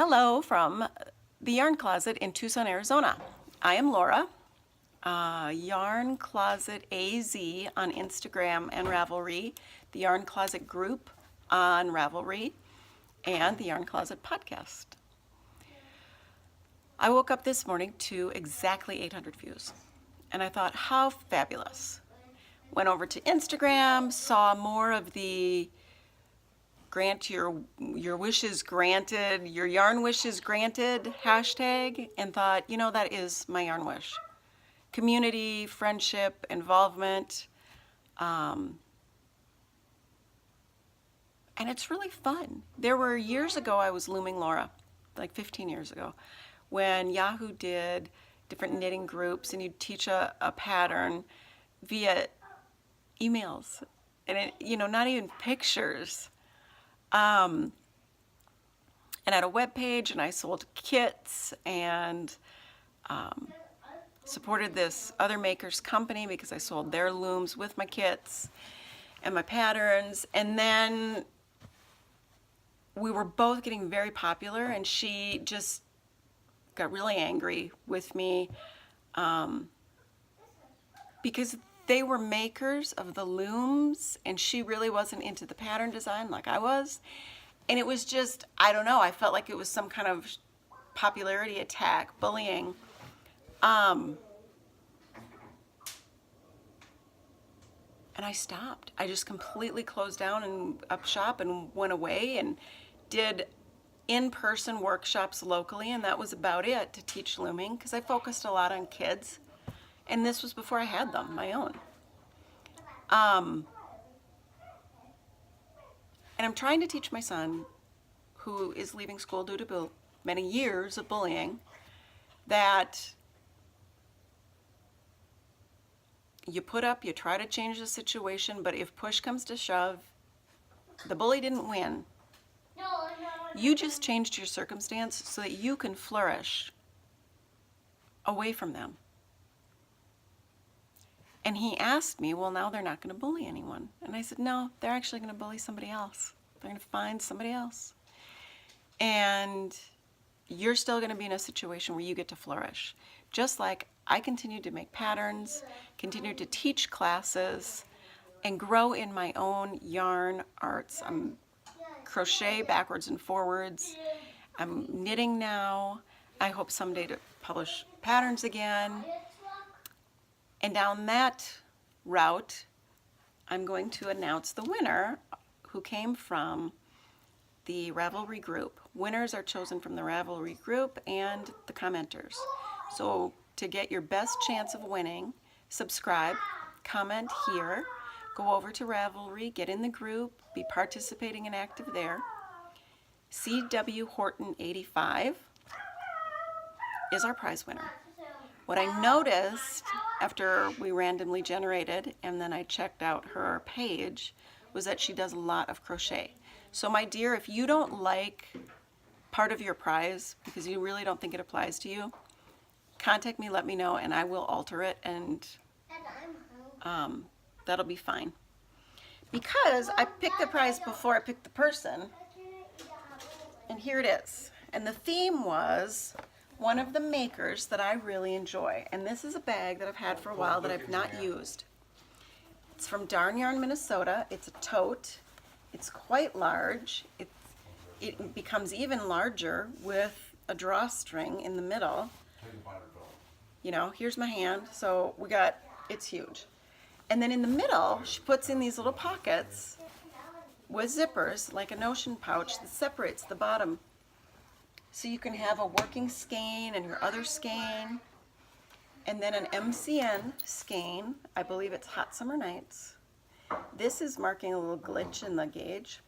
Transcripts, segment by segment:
Hello from the Yarn Closet in Tucson, Arizona. I am Laura, Yarn Closet AZ on Instagram and Ravelry, the Yarn Closet group on Ravelry, and the Yarn Closet podcast. I woke up this morning to exactly 800 views, and I thought, how fabulous. Went over to Instagram, saw more of the grant your wishes granted, your yarn wishes granted hashtag, and thought, that is my yarn wish. Community, friendship, involvement, and it's really fun. There were years ago I was looming Laura, like 15 years ago, when Yahoo did different knitting groups and you'd teach a pattern via emails and not even pictures. And I had a web page and I sold kits and supported this other maker's company because I sold their looms with my kits and my patterns. And then we were both getting very popular and she just got really angry with me because they were makers of the looms and she really wasn't into the pattern design like I was. And it was just, I don't know, I felt like it was some kind of popularity attack, bullying. And I stopped. I just completely closed down and up shop and went away and did in-person workshops locally, and that was about it to teach looming because I focused a lot on kids. And this was before I had them, my own. And I'm trying to teach my son, who is leaving school due to many years of bullying, that you put up, you try to change the situation, but if push comes to shove, the bully didn't win. You just changed your circumstance so that you can flourish away from them. And he asked me, well, now they're not going to bully anyone. And I said, no, they're actually going to bully somebody else. They're going to find somebody else. And you're still going to be in a situation where you get to flourish. Just like I continue to make patterns, continue to teach classes, and grow in my own yarn arts. I'm crochet backwards and forwards. I'm knitting now. I hope someday to publish patterns again. And down that route, I'm going to announce the winner who came from the Ravelry group. Winners are chosen from the Ravelry group and the commenters. So to get your best chance of winning, subscribe, comment here, go over to Ravelry, get in the group, be participating and active there. C.W. Horton 85 is our prize winner. What I noticed after we randomly generated and then I checked out her page was that she does a lot of crochet. So my dear, if you don't like part of your prize because you really don't think it applies to you, contact me, let me know, and I will alter it, and that'll be fine. Because I picked the prize before I picked the person, and here it is. And the theme was one of the makers that I really enjoy. And this is a bag that I've had for a while that I've not used. It's from Darn Yarn, Minnesota. It's a tote. It's quite large. It becomes even larger with a drawstring in the middle. Here's my hand. So it's huge. And then in the middle, she puts in these little pockets with zippers, like a notion pouch that separates the bottom. So you can have a working skein and your other skein, and then an MCN skein. I believe it's Hot Summer Nights. This is marking a little glitch in the gauge.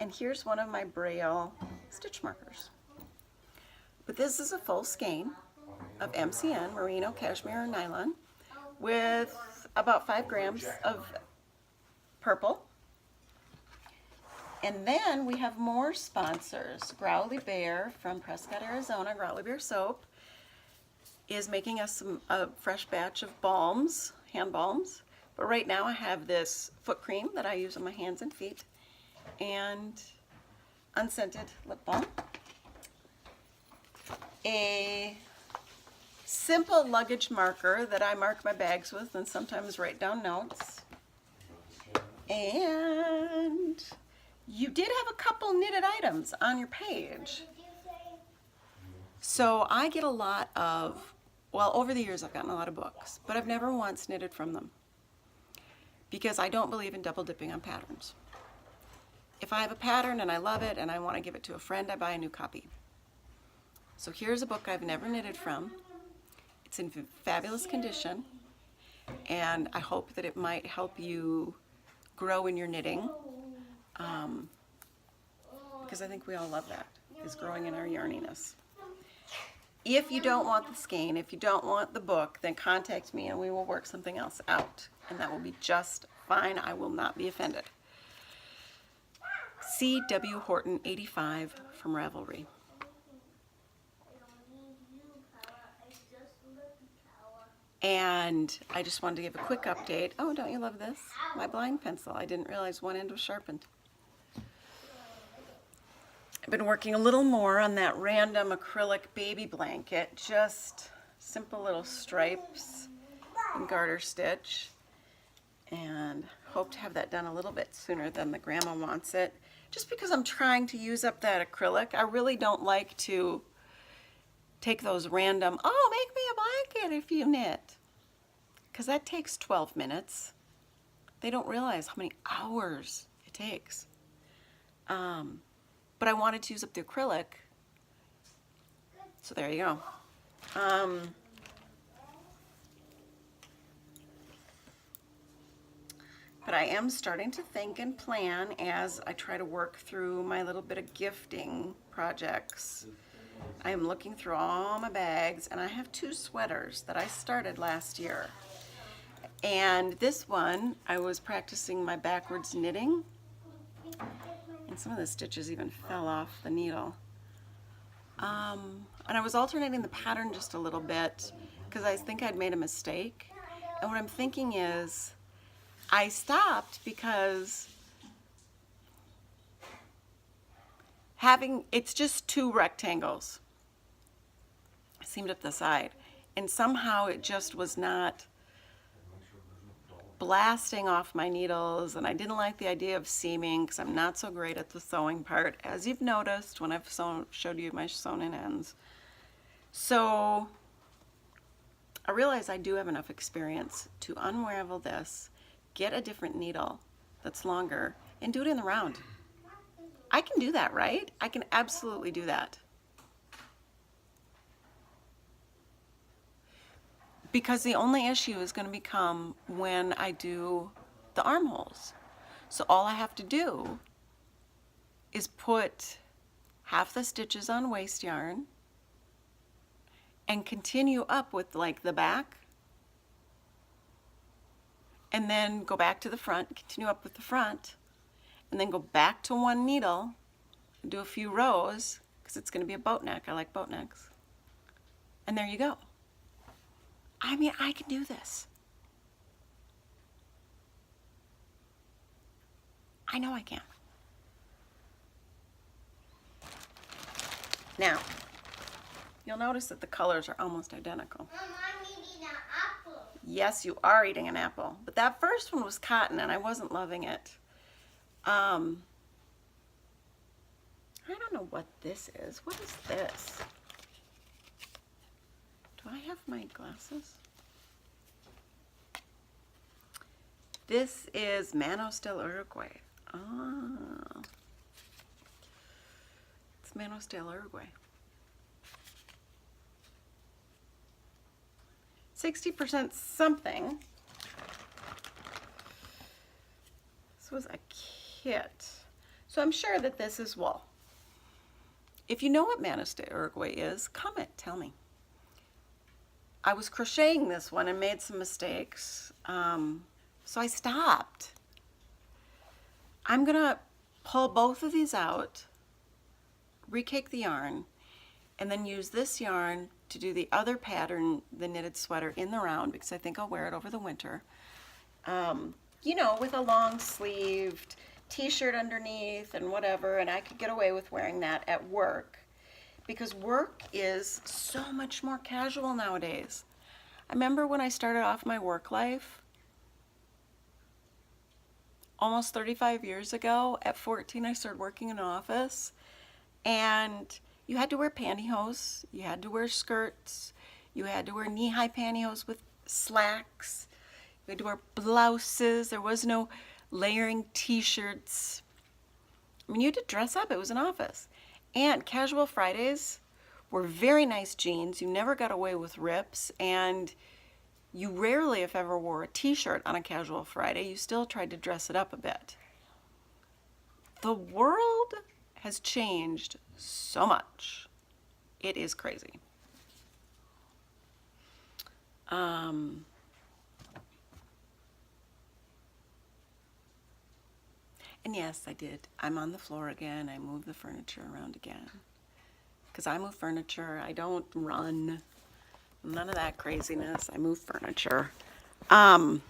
And here's one of my Braille stitch markers. But this is a full skein of MCN, merino, cashmere, or nylon, with about 5 grams of purple. And then we have more sponsors. Growly Bear from Prescott, Arizona, Growly Bear Soap, is making us a fresh batch of balms, hand balms. But right now I have this foot cream that I use on my hands and feet. And unscented lip balm, a simple luggage marker that I mark my bags with and sometimes write down notes, and you did have a couple knitted items on your page. So I get a lot of, well, over the years I've gotten a lot of books, but I've never once knitted from them because I don't believe in double dipping on patterns. If I have a pattern and I love it and I want to give it to a friend, I buy a new copy. So here's a book I've never knitted from. It's in fabulous condition, and I hope that it might help you grow in your knitting, because I think we all love that, is growing in our yarniness. If you don't want the skein, if you don't want the book, then contact me and we will work something else out, and that will be just fine. I will not be offended. C.W. Horton 85 from Ravelry. And I just wanted to give a quick update. Oh, don't you love this? My blind pencil. I didn't realize one end was sharpened. I've been working a little more on that random acrylic baby blanket. Just simple little stripes and garter stitch. And hope to have that done a little bit sooner than the grandma wants it. Just because I'm trying to use up that acrylic. I really don't like to take those random, oh, make me a blanket if you knit. Because that takes 12 minutes. They don't realize how many hours it takes. But I wanted to use up the acrylic. So there you go. But I am starting to think and plan as I try to work through my little bit of gifting projects. I am looking through all my bags, and I have 2 sweaters that I started last year. And this one, I was practicing my backwards knitting, and some of the stitches even fell off the needle. And I was alternating the pattern just a little bit because I think I'd made a mistake. And what I'm thinking is, I stopped because it's just 2 rectangles seamed up the side, and somehow it just was not blasting off my needles, and I didn't like the idea of seaming because I'm not so great at the sewing part, as you've noticed when I've showed you my sewn in ends. So I realize I do have enough experience to unravel this, get a different needle that's longer, and do it in the round. I can do that, right? I can absolutely do that. Because the only issue is going to become when I do the armholes. So all I have to do is put half the stitches on waste yarn and continue up with like the back, and then go back to the front, continue up with the front, and then go back to 1 needle and do a few rows, because it's going to be a boat neck. I like boat necks. And there you go. I mean, I can do this. I know I can. Now, you'll notice that the colors are almost identical. Mom, I'm eating an apple. Yes, you are eating an apple. But that first one was cotton, and I wasn't loving it. I don't know what this is. What is this? Do I have my glasses? This is Manos del Uruguay. Oh. It's Manos del Uruguay. 60% something. This was a kit. So I'm sure that this is wool. If you know what Manos de Uruguay is, comment, tell me. I was crocheting this one and made some mistakes, so I stopped. I'm gonna pull both of these out, recake the yarn, and then use this yarn to do the other pattern, the knitted sweater, in the round, because I think I'll wear it over the winter. You know, with a long sleeved t-shirt underneath and whatever, and I could get away with wearing that at work because work is so much more casual nowadays. I remember when I started off my work life almost 35 years ago. At 14, I started working in an office, and you had to wear pantyhose, you had to wear skirts, you had to wear knee-high pantyhose with slacks, you had to wear blouses. There was no layering t-shirts. I mean, you had to dress up. It was an office. And casual Fridays were very nice jeans. You never got away with rips, and you rarely, if ever, wore a t-shirt on a casual Friday. You still tried to dress it up a bit. The world has changed so much. It is crazy. And yes, I did. I'm on the floor again. I moved the furniture around again. Because I move furniture. I don't run. None of that craziness. I move furniture. Oh,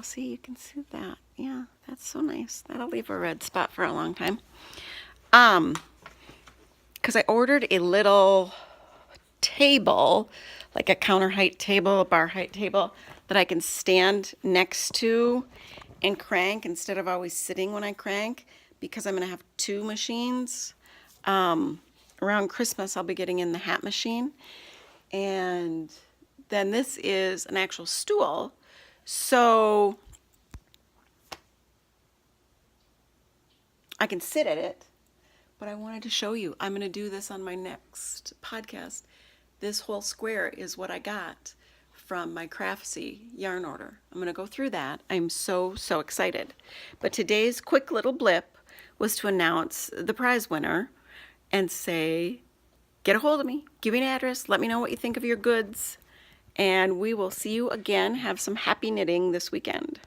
see, you can see that. Yeah, that's so nice. That'll leave a red spot for a long time. Because I ordered a little table, like a counter height table, a bar height table, that I can stand next to and crank instead of always sitting when I crank, because I'm going to have two machines. Around Christmas, I'll be getting in the hat machine. And then this is an actual stool. So I can sit at it. But I wanted to show you. I'm going to do this on my next podcast. This whole square is what I got from my Craftsy yarn order. I'm going to go through that. I'm so excited. But today's quick little blip was to announce the prize winner and say, get a hold of me, give me an address, let me know what you think of your goods, and we will see you again. Have some happy knitting this weekend.